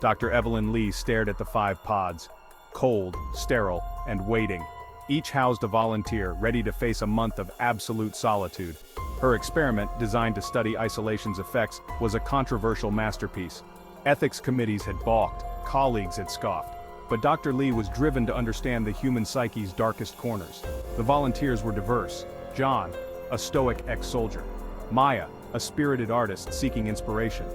Dr. Evelyn Lee stared at the 5 pods. Cold, sterile, and waiting. Each housed a volunteer ready to face a month of absolute solitude. Her experiment, designed to study isolation's effects, was a controversial masterpiece. Ethics committees had balked, colleagues had scoffed. But Dr. Lee was driven to understand the human psyche's darkest corners. The volunteers were diverse. John, a stoic ex-soldier. Maya, a spirited artist seeking inspiration.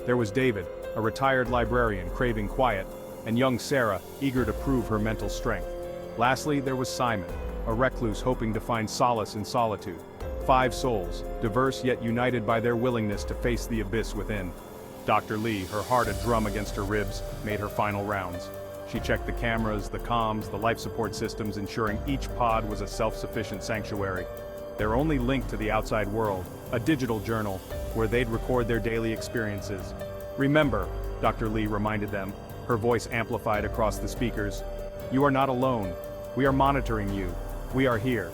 There was David, a retired librarian craving quiet, and young Sarah, eager to prove her mental strength. Lastly, there was Simon, a recluse hoping to find solace in solitude. 5 souls, diverse yet united by their willingness to face the abyss within. Dr. Lee, her heart a drum against her ribs, made her final rounds. She checked the cameras, the comms, the life support systems, ensuring each pod was a self-sufficient sanctuary. Their only link to the outside world, a digital journal, where they'd record their daily experiences. "Remember," Dr. Lee reminded them, her voice amplified across the speakers, "you are not alone. We are monitoring you. We are here."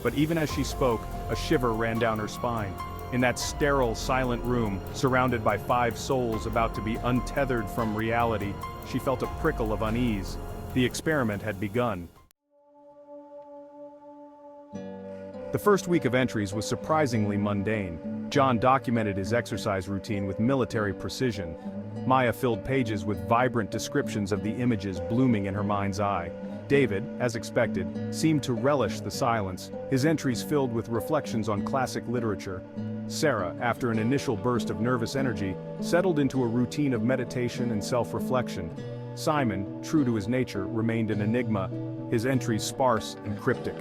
But even as she spoke, a shiver ran down her spine. In that sterile, silent room, surrounded by 5 souls about to be untethered from reality, she felt a prickle of unease. The experiment had begun. The first week of entries was surprisingly mundane. John documented his exercise routine with military precision. Maya filled pages with vibrant descriptions of the images blooming in her mind's eye. David, as expected, seemed to relish the silence, his entries filled with reflections on classic literature. Sarah, after an initial burst of nervous energy, settled into a routine of meditation and self-reflection. Simon, true to his nature, remained an enigma, his entries sparse and cryptic.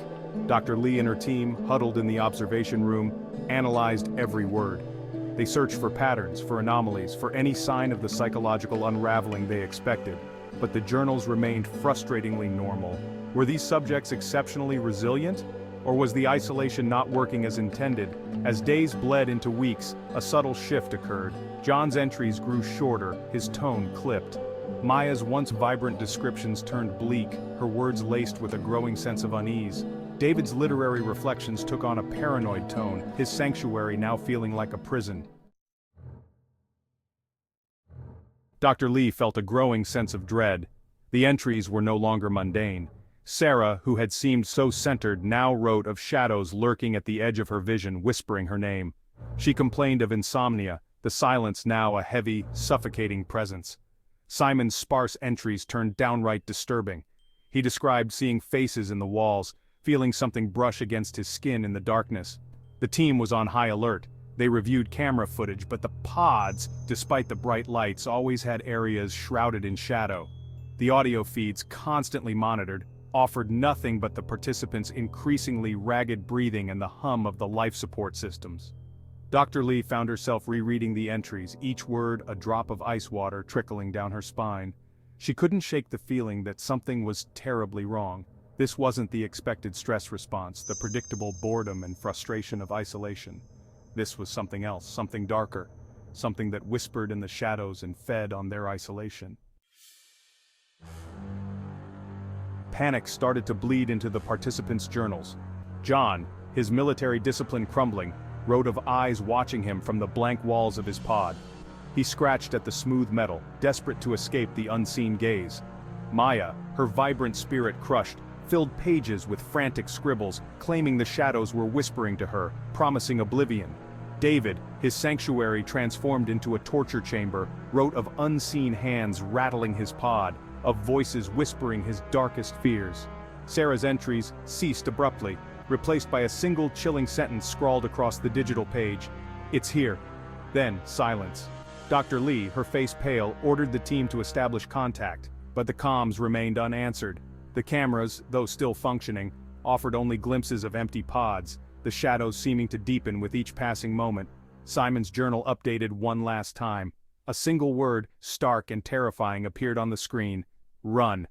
Dr. Lee and her team, huddled in the observation room, analyzed every word. They searched for patterns, for anomalies, for any sign of the psychological unraveling they expected. But the journals remained frustratingly normal. Were these subjects exceptionally resilient? Or was the isolation not working as intended? As days bled into weeks, a subtle shift occurred. John's entries grew shorter, his tone clipped. Maya's once vibrant descriptions turned bleak, her words laced with a growing sense of unease. David's literary reflections took on a paranoid tone, his sanctuary now feeling like a prison. Dr. Lee felt a growing sense of dread. The entries were no longer mundane. Sarah, who had seemed so centered, now wrote of shadows lurking at the edge of her vision, whispering her name. She complained of insomnia, the silence now a heavy, suffocating presence. Simon's sparse entries turned downright disturbing. He described seeing faces in the walls, feeling something brush against his skin in the darkness. The team was on high alert. They reviewed camera footage, but the pods, despite the bright lights, always had areas shrouded in shadow. The audio feeds, constantly monitored, offered nothing but the participants' increasingly ragged breathing and the hum of the life support systems. Dr. Lee found herself rereading the entries, each word a drop of ice water trickling down her spine. She couldn't shake the feeling that something was terribly wrong. This wasn't the expected stress response, the predictable boredom and frustration of isolation. This was something else, something darker, something that whispered in the shadows and fed on their isolation. Panic started to bleed into the participants' journals. John, his military discipline crumbling, wrote of eyes watching him from the blank walls of his pod. He scratched at the smooth metal, desperate to escape the unseen gaze. Maya, her vibrant spirit crushed, filled pages with frantic scribbles, claiming the shadows were whispering to her, promising oblivion. David, his sanctuary transformed into a torture chamber, wrote of unseen hands rattling his pod, of voices whispering his darkest fears. Sarah's entries ceased abruptly, replaced by a single chilling sentence scrawled across the digital page. "It's here." Then, silence. Dr. Lee, her face pale, ordered the team to establish contact, but the comms remained unanswered. The cameras, though still functioning, offered only glimpses of empty pods, the shadows seeming to deepen with each passing moment. Simon's journal updated one last time. A single word, stark and terrifying, appeared on the screen. "Run."